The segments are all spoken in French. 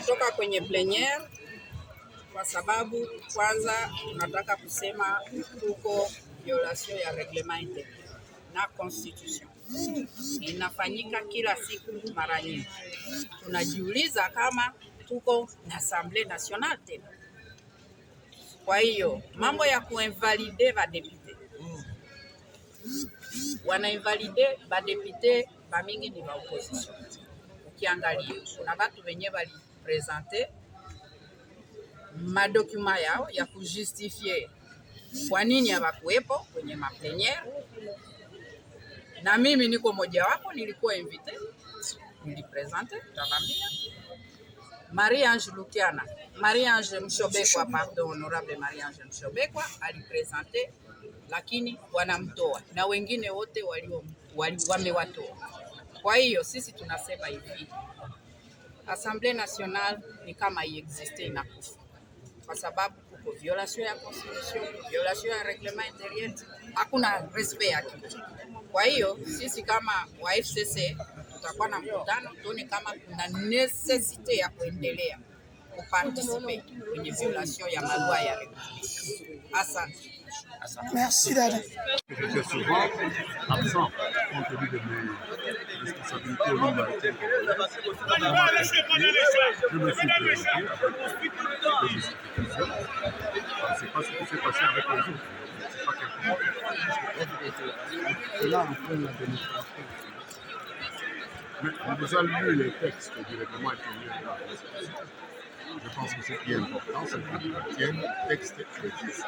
tumetoka kwenye plenary kwa sababu kwanza tunataka kusema tuko violation ya reglement intérieur na constitution. Inafanyika kila siku mara nyingi. Tunajiuliza kama tuko na Assemblée nationale tena. Kwa hiyo mambo ya kuinvalide ba député. Wanainvalide ba député ba mingi ni ba opposition. Ukiangalia kuna watu wenye bali presenter madokuma yao ya kujustifie kwa nini hawakuwepo kwenye maplenere, na mimi niko moja wapo, nilikuwa invité, nilipresente, tabambia Marie-Ange Lukiana, Marie-Ange Mshobekwa, pardon, honorable Marie-Ange Mshobekwa alipresente, lakini wanamtoa na wengine wote wamewatoa. Kwa hiyo sisi tunasema hivi, Assemblée nationale ni kama iexiste inakufa, kwa sababu kuko violation ya constitution, violation ya reglement intérieur, hakuna respect ya kitu. Kwa hiyo sisi kama wa FCC tutakuwa na mkutano tuone kama kuna necessite ya kuendelea kuparticiper kwenye violation ya malwa ya République. Asante. Merci Dada. J'étais souvent absent compte tenu de mes responsabilités au niveau maritime. Je me suis présenté avec des institutions. Je ne sais pas ce qui s'est passé avec les autres. Je ne sais pas quel là, on prend la démonstration. Mais on vous a lu les textes du règlement intérieur de la Constitution. Je pense que ce qui est important, c'est qu'ils retiennent le texte qui existe.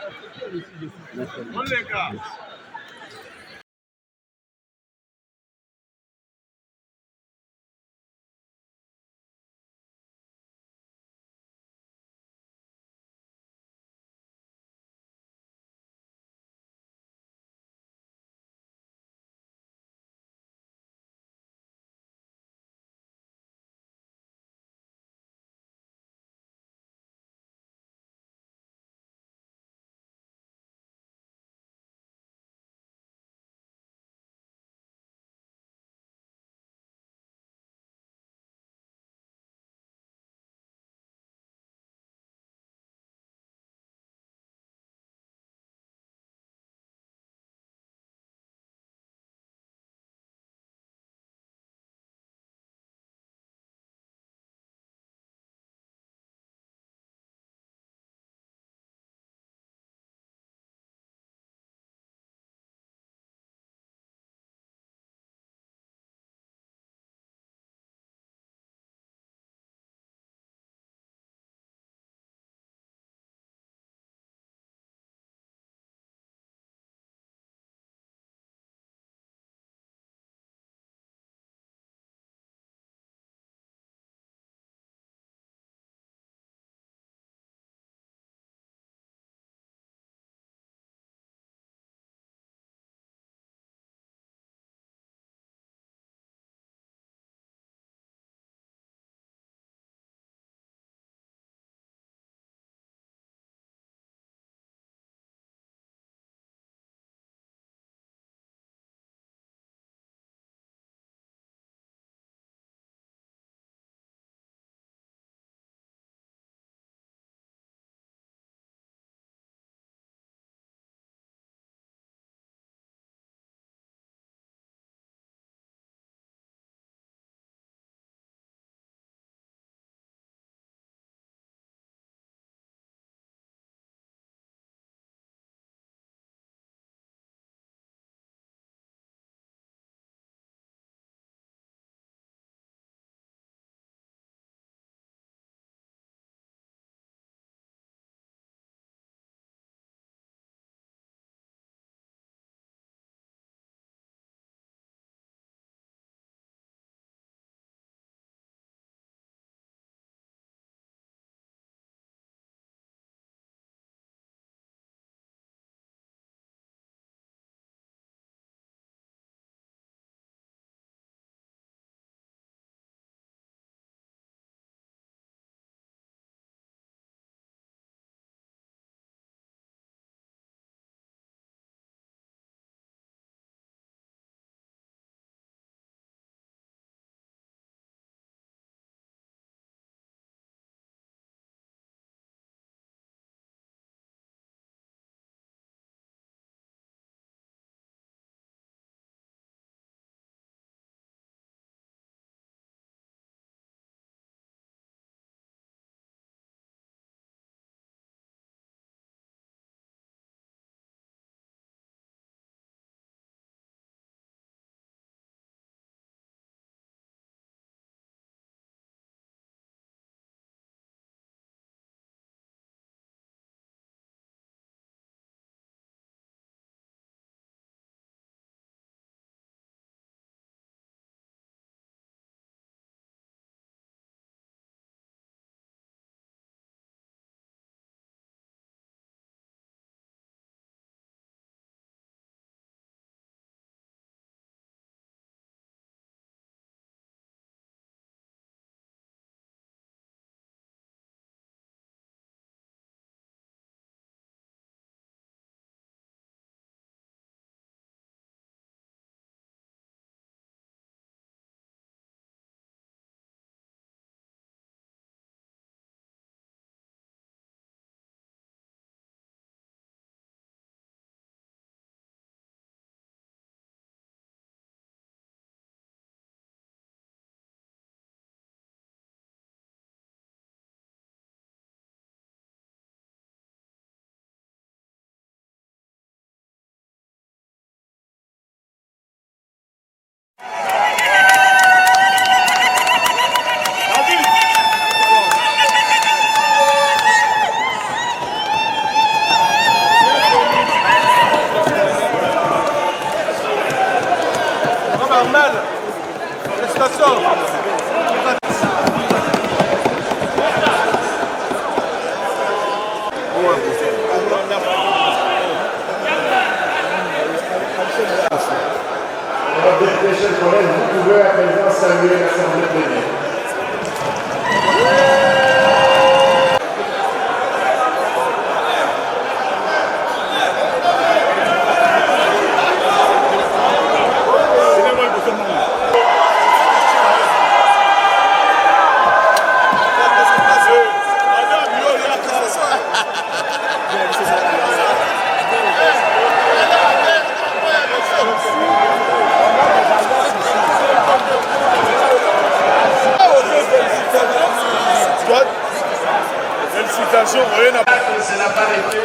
C'est la parité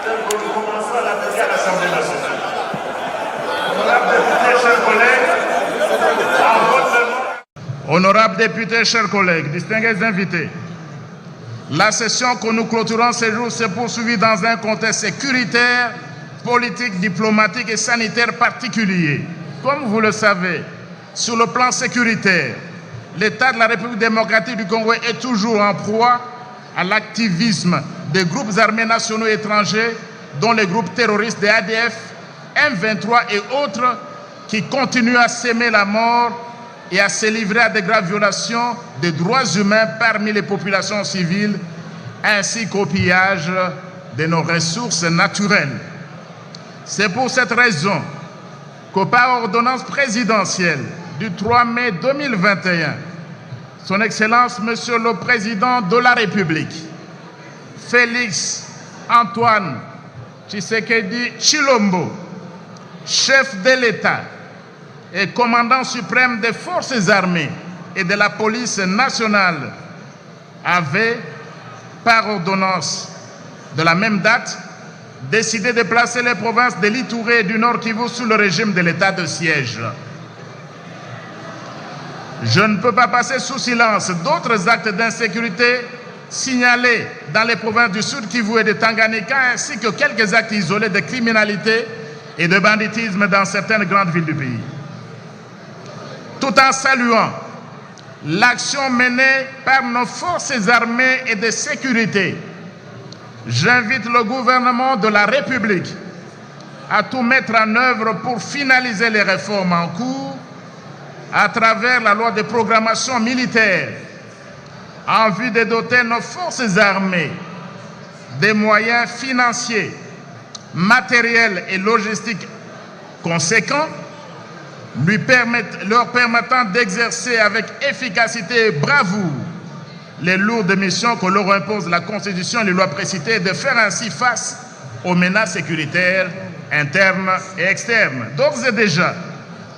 telle que nous commençons à l'appliquer à l'Assemblée nationale. Honorables députés, chers collègues, distingués invités, la session que nous clôturons ce jour s'est poursuivie dans un contexte sécuritaire, politique, diplomatique et sanitaire particulier. Comme vous le savez, sur le plan sécuritaire, l'État de la République démocratique du Congo est toujours en proie à l'activisme des groupes armés nationaux et étrangers, dont les groupes terroristes des ADF, M23 et autres, qui continuent à s'aimer la mort et à se livrer à de graves violations des droits humains parmi les populations civiles, ainsi qu'au pillage de nos ressources naturelles. C'est pour cette raison que par ordonnance présidentielle du 3 mai 2021, Son Excellence, Monsieur le Président de la République, Félix Antoine Tshisekedi Tshilombo, chef de l'État et commandant suprême des forces armées et de la police nationale, avait, par ordonnance de la même date, décidé de placer les provinces de l'Itouré et du Nord Kivu sous le régime de l'état de siège. Je ne peux pas passer sous silence d'autres actes d'insécurité signalés dans les provinces du Sud Kivu et de Tanganyika, ainsi que quelques actes isolés de criminalité et de banditisme dans certaines grandes villes du pays. Tout en saluant l'action menée par nos forces armées et de sécurité, j'invite le gouvernement de la République à tout mettre en œuvre pour finaliser les réformes en cours à travers la loi de programmation militaire en vue de doter nos forces armées des moyens financiers, matériels et logistiques conséquents, leur permettant d'exercer avec efficacité et bravoure les lourdes missions que leur impose la Constitution et les lois précitées, et de faire ainsi face aux menaces sécuritaires internes et externes. D'ores et déjà,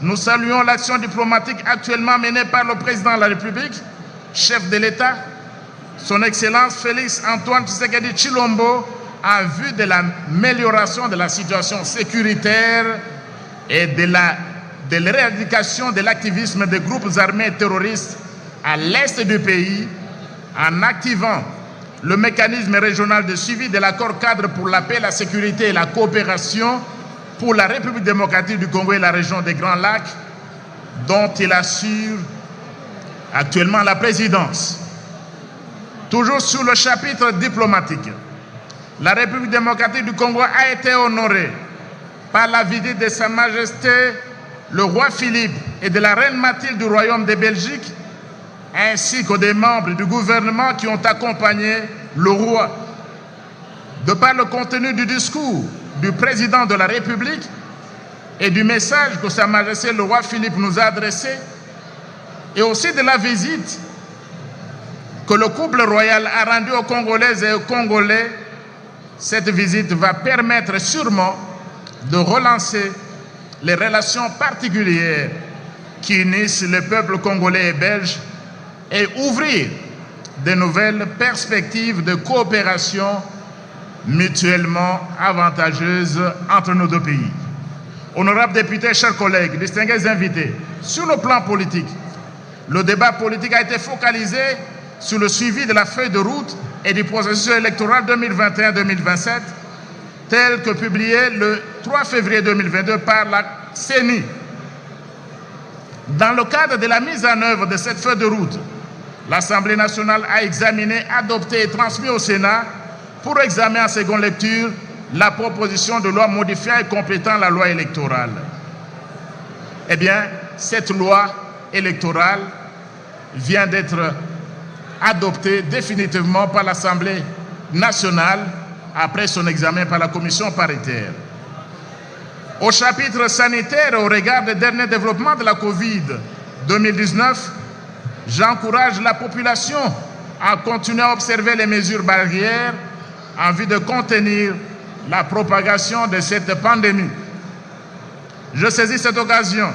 nous saluons l'action diplomatique actuellement menée par le Président de la République, chef de l'État, Son Excellence Félix Antoine Tshisekedi Tshilombo, en vue de l'amélioration de la situation sécuritaire et de l'éradication de l'activisme des groupes armés terroristes à l'est du pays, en activant le mécanisme régional de suivi de l'accord cadre pour la paix, la sécurité et la coopération pour la République démocratique du Congo et la région des Grands Lacs, dont il assure actuellement la présidence. Toujours sur le chapitre diplomatique, la République démocratique du Congo a été honorée par la visite de Sa Majesté le roi Philippe et de la reine Mathilde du Royaume de Belgique, ainsi que des membres du gouvernement qui ont accompagné le roi. De par le contenu du discours du président de la République et du message que Sa Majesté le roi Philippe nous a adressé, et aussi de la visite que le couple royal a rendue aux Congolaises et aux Congolais, cette visite va permettre sûrement de relancer les relations particulières qui unissent les peuples congolais et belges et ouvrir de nouvelles perspectives de coopération mutuellement avantageuses entre nos deux pays. Honorables députés, chers collègues, distingués invités, sur le plan politique, le débat politique a été focalisé sur le suivi de la feuille de route et du processus électoral 2021-2027, tel que publié le 3 février 2022 par la CENI. Dans le cadre de la mise en œuvre de cette feuille de route, l'Assemblée nationale a examiné, adopté et transmis au Sénat pour examen en seconde lecture la proposition de loi modifiant et complétant la loi électorale. Eh bien, cette loi électorale vient d'être adoptée définitivement par l'Assemblée nationale après son examen par la commission paritaire. Au chapitre sanitaire, au regard des derniers développements de la Covid-2019, j'encourage la population à continuer à observer les mesures barrières en vue de contenir la propagation de cette pandémie. Je saisis cette occasion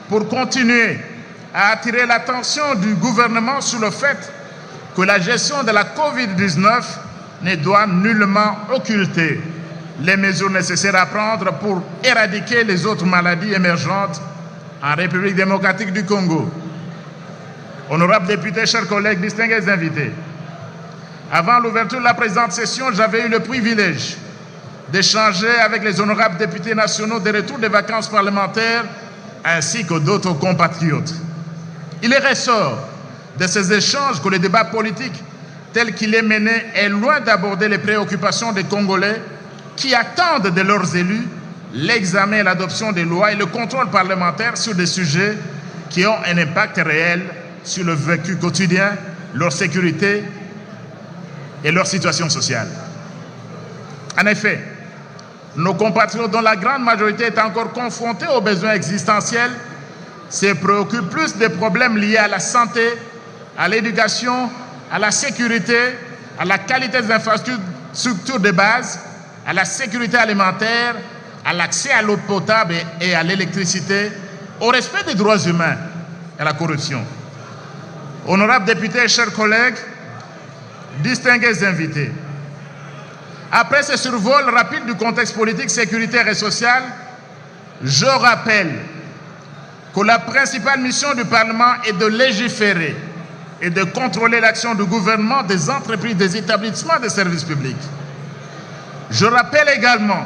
pour continuer à attirer l'attention du gouvernement sur le fait que la gestion de la COVID-19 ne doit nullement occulter les mesures nécessaires à prendre pour éradiquer les autres maladies émergentes en République démocratique du Congo. Honorables députés, chers collègues, distingués invités, avant l'ouverture de la présente session, j'avais eu le privilège d'échanger avec les honorables députés nationaux de retour des vacances parlementaires ainsi que d'autres compatriotes. Il est ressort de ces échanges que le débat politique tel qu'il est mené est loin d'aborder les préoccupations des Congolais qui attendent de leurs élus l'examen et l'adoption des lois et le contrôle parlementaire sur des sujets qui ont un impact réel sur le vécu quotidien, leur sécurité et leur situation sociale. En effet, nos compatriotes, dont la grande majorité est encore confrontée aux besoins existentiels, se préoccupent plus des problèmes liés à la santé, à l'éducation, à la sécurité, à la qualité des infrastructures de base, à la sécurité alimentaire, à l'accès à l'eau potable et à l'électricité, au respect des droits humains et à la corruption. Honorables députés, chers collègues, distingués invités, après ce survol rapide du contexte politique, sécuritaire et social, je rappelle que la principale mission du Parlement est de légiférer et de contrôler l'action du gouvernement, des entreprises, des établissements de services publics. Je rappelle également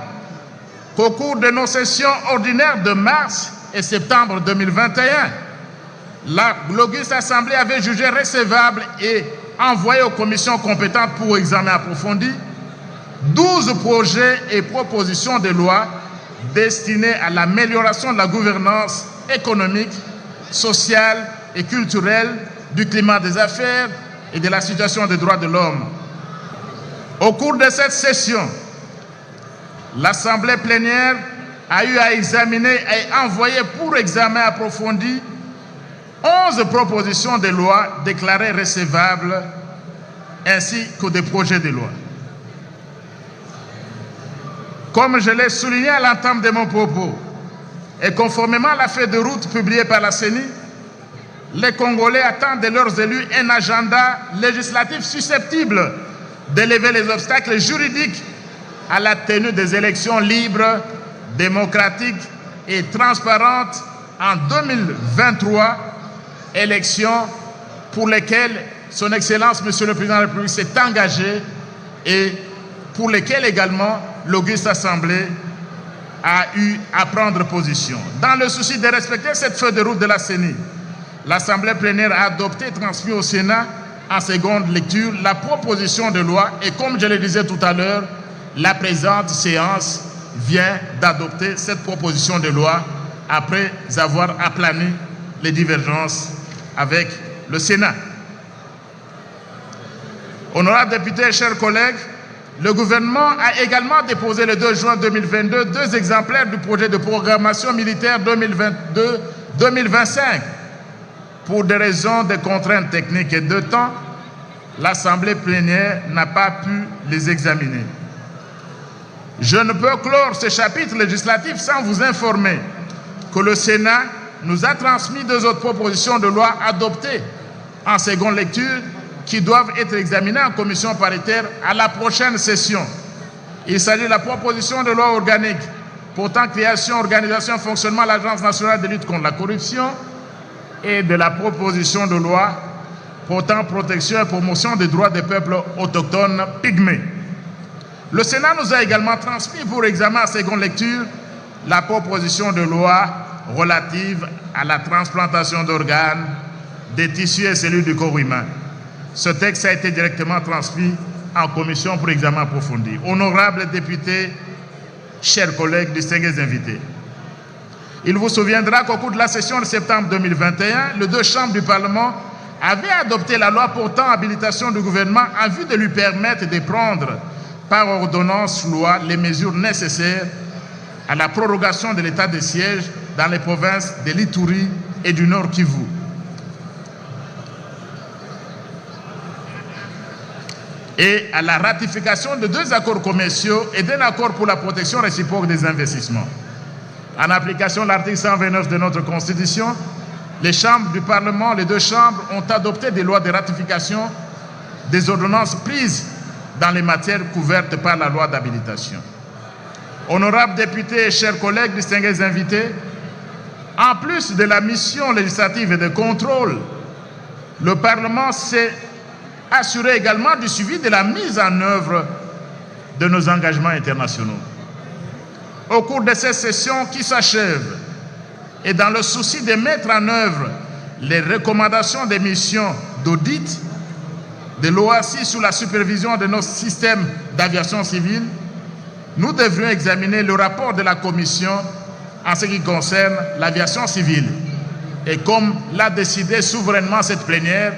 qu'au cours de nos sessions ordinaires de mars et septembre 2021, l'Auguste Assemblée avait jugé recevable et envoyé aux commissions compétentes pour examen approfondi 12 projets et propositions de loi destinés à l'amélioration de la gouvernance économique, sociale et culturelle, du climat des affaires et de la situation des droits de l'homme. Au cours de cette session, l'Assemblée plénière a eu à examiner et envoyer pour examen approfondi 11 propositions de loi déclarées recevables ainsi que des projets de loi. Comme je l'ai souligné à l'entame de mon propos, et conformément à la feuille de route publiée par la CENI, les Congolais attendent de leurs élus un agenda législatif susceptible d'élever les obstacles juridiques à la tenue des élections libres, démocratiques et transparentes en 2023, élections pour lesquelles son Excellence, Monsieur le Président de la République, s'est engagé et pour lesquelles également l'Auguste Assemblée a eu à prendre position. Dans le souci de respecter cette feuille de route de la CENI, l'Assemblée plénière a adopté et transmis au Sénat en seconde lecture la proposition de loi et comme je le disais tout à l'heure, la présente séance vient d'adopter cette proposition de loi après avoir aplani les divergences avec le Sénat. Honorables députés, chers collègues, le gouvernement a également déposé le 2 juin 2022 2 exemplaires du projet de programmation militaire 2022-2025. Pour des raisons de contraintes techniques et de temps, l'Assemblée plénière n'a pas pu les examiner. Je ne peux clore ce chapitre législatif sans vous informer que le Sénat nous a transmis 2 autres propositions de loi adoptées en seconde lecture qui doivent être examinées en commission paritaire à la prochaine session. Il s'agit de la proposition de loi organique portant création, organisation et fonctionnement de l'Agence nationale de lutte contre la corruption et de la proposition de loi portant protection et promotion des droits des peuples autochtones pygmées. Le Sénat nous a également transmis pour examen en seconde lecture la proposition de loi relative à la transplantation d'organes, des tissus et cellules du corps humain. Ce texte a été directement transmis en commission pour examen approfondi. Honorables députés, chers collègues, distingués invités, il vous souviendra qu'au cours de la session de septembre 2021, les 2 chambres du Parlement avaient adopté la loi portant habilitation du gouvernement en vue de lui permettre de prendre par ordonnance-loi les mesures nécessaires à la prorogation de l'état de siège dans les provinces de l'Ituri et du Nord Kivu. Et à la ratification de 2 accords commerciaux et d'un accord pour la protection réciproque des investissements. En application de l'article 129 de notre Constitution, les chambres du Parlement, les 2 chambres, ont adopté des lois de ratification des ordonnances prises dans les matières couvertes par la loi d'habilitation. Honorables députés et chers collègues, distingués invités, en plus de la mission législative et de contrôle, le Parlement s'est assuré également du suivi de la mise en œuvre de nos engagements internationaux. Au cours de cette session qui s'achève, et dans le souci de mettre en œuvre les recommandations des missions d'audit de l'OACI sous la supervision de notre système d'aviation civile, nous devrions examiner le rapport de la Commission en ce qui concerne l'aviation civile. Et comme l'a décidé souverainement cette plénière,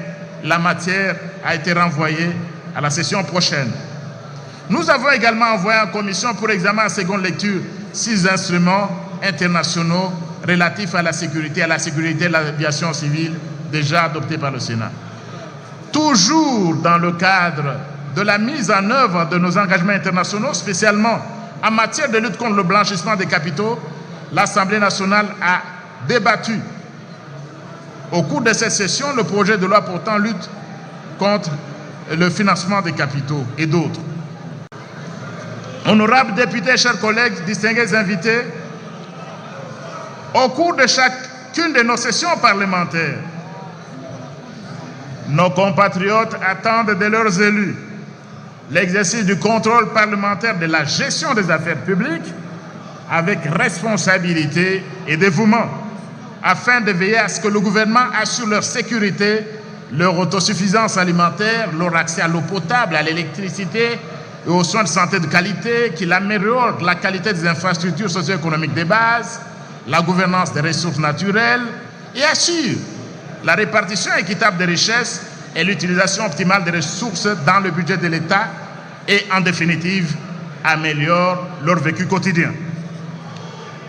la matière a été renvoyée à la session prochaine. Nous avons également envoyé en commission pour examen en seconde lecture 6 instruments internationaux relatifs à la sécurité de l'aviation civile déjà adoptés par le Sénat. Toujours dans le cadre de la mise en œuvre de nos engagements internationaux, spécialement en matière de lutte contre le blanchissement des capitaux, l'Assemblée nationale a débattu au cours de cette session le projet de loi portant lutte contre le financement des capitaux et d'autres. Honorables députés, chers collègues, distingués invités, au cours de chacune de nos sessions parlementaires, nos compatriotes attendent de leurs élus l'exercice du contrôle parlementaire de la gestion des affaires publiques avec responsabilité et dévouement, afin de veiller à ce que le gouvernement assure leur sécurité, leur autosuffisance alimentaire, leur accès à l'eau potable, à l'électricité et aux soins de santé de qualité, qu'il améliore la qualité des infrastructures socio-économiques de base, la gouvernance des ressources naturelles et assure la répartition équitable des richesses et l'utilisation optimale des ressources dans le budget de l'État et, en définitive, améliore leur vécu quotidien.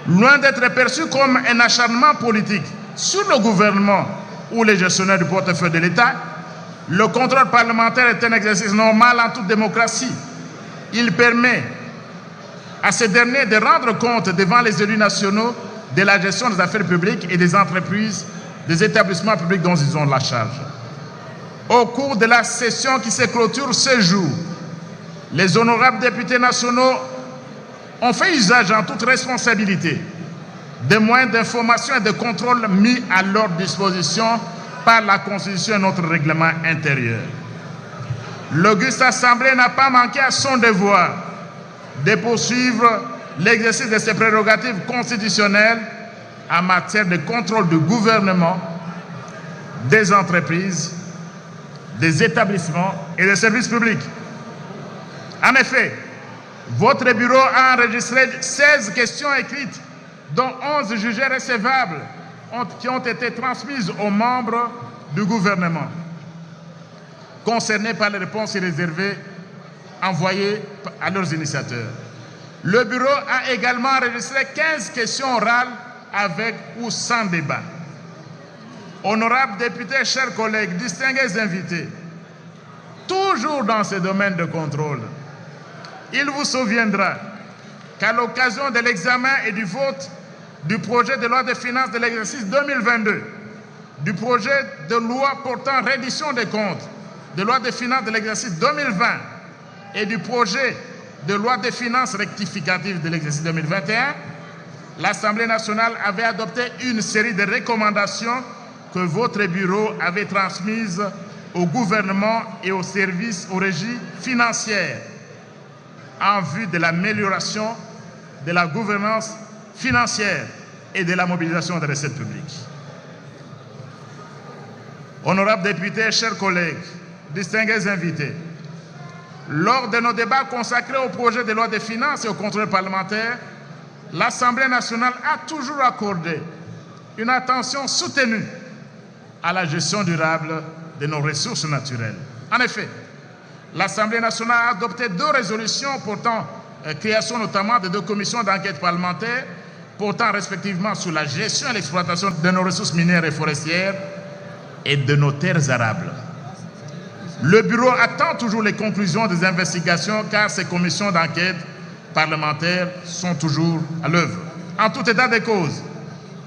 Loin d'être perçu comme un acharnement politique sur le gouvernement ou les gestionnaires du portefeuille de l'État, le contrôle parlementaire est un exercice normal en toute démocratie. Il permet à ces derniers de rendre compte devant les élus nationaux de la gestion des affaires publiques et des entreprises, des établissements publics dont ils ont la charge. Au cours de la session qui se clôture ce jour, les honorables députés nationaux ont fait usage en toute responsabilité des moyens d'information et de contrôle mis à leur disposition par la Constitution et notre règlement intérieur. L'auguste Assemblée n'a pas manqué à son devoir de poursuivre l'exercice de ses prérogatives constitutionnelles en matière de contrôle du gouvernement, des entreprises, des établissements et des services publics. En effet, votre bureau a enregistré 16 questions écrites, dont 11 jugées recevables, qui ont été transmises aux membres du gouvernement, concernés par les réponses réservées envoyées à leurs initiateurs. Le bureau a également enregistré 15 questions orales avec ou sans débat. Honorables députés, chers collègues, distingués invités, toujours dans ce domaine de contrôle, il vous souviendra qu'à l'occasion de l'examen et du vote du projet de loi de finances de l'exercice 2022, du projet de loi portant reddition des comptes, de loi de finances de l'exercice 2020 et du projet de loi de finances rectificative de l'exercice 2021, l'Assemblée nationale avait adopté une série de recommandations que votre bureau avait transmises au gouvernement et aux services, aux régies financières en vue de l'amélioration de la gouvernance financière et de la mobilisation des recettes publiques. Honorables députés, chers collègues, distingués invités, lors de nos débats consacrés au projet de loi de finances et au contrôle parlementaire, l'Assemblée nationale a toujours accordé une attention soutenue à la gestion durable de nos ressources naturelles. En effet, l'Assemblée nationale a adopté 2 résolutions portant création notamment de 2 commissions d'enquête parlementaire portant respectivement sur la gestion et l'exploitation de nos ressources minières et forestières et de nos terres arables. Le bureau attend toujours les conclusions des investigations car ces commissions d'enquête parlementaires sont toujours à l'œuvre. En tout état de cause,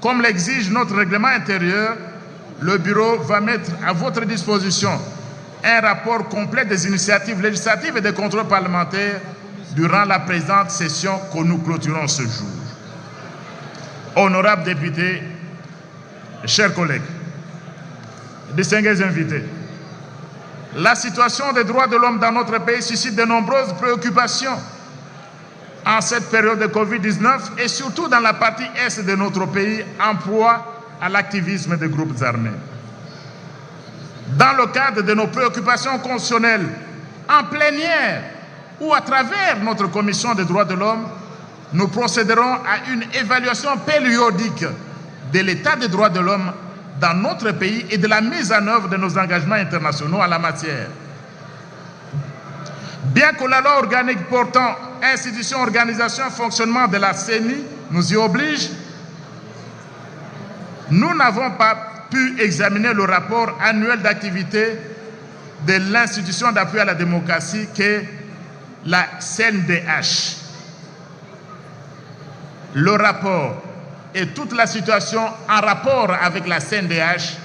comme l'exige notre règlement intérieur, le bureau va mettre à votre disposition un rapport complet des initiatives législatives et des contrôles parlementaires durant la présente session que nous clôturons ce jour. Honorables députés, chers collègues, distingués invités, la situation des droits de l'homme dans notre pays suscite de nombreuses préoccupations en cette période de Covid-19 et surtout dans la partie est de notre pays en proie à l'activisme des groupes armés. Dans le cadre de nos préoccupations constitutionnelles, en plénière ou à travers notre commission des droits de l'homme, nous procéderons à une évaluation périodique de l'état des droits de l'homme dans notre pays et de la mise en œuvre de nos engagements internationaux en la matière. Bien que la loi organique portant institution, organisation et fonctionnement de la CENI nous y oblige, nous n'avons pas pu examiner le rapport annuel d'activité de l'institution d'appui à la démocratie qu'est la CNDH. Le rapport et toute la situation en rapport avec la CNDH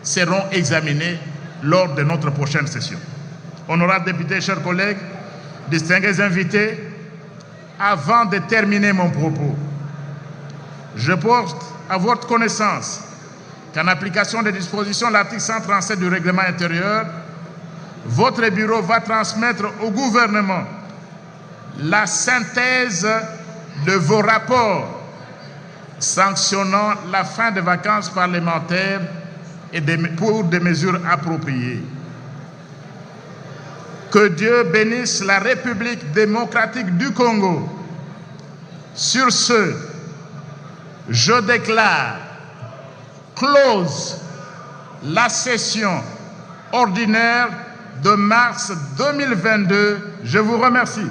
seront examinés lors de notre prochaine session. Honorables députés, chers collègues, distingués invités, avant de terminer mon propos, je porte à votre connaissance qu'en application des dispositions de l'article 137 du règlement intérieur, votre bureau va transmettre au gouvernement la synthèse de vos rapports sanctionnant la fin des vacances parlementaires et pour des mesures appropriées. Que Dieu bénisse la République démocratique du Congo. Sur ce, je déclare close la session ordinaire de mars 2022. Je vous remercie.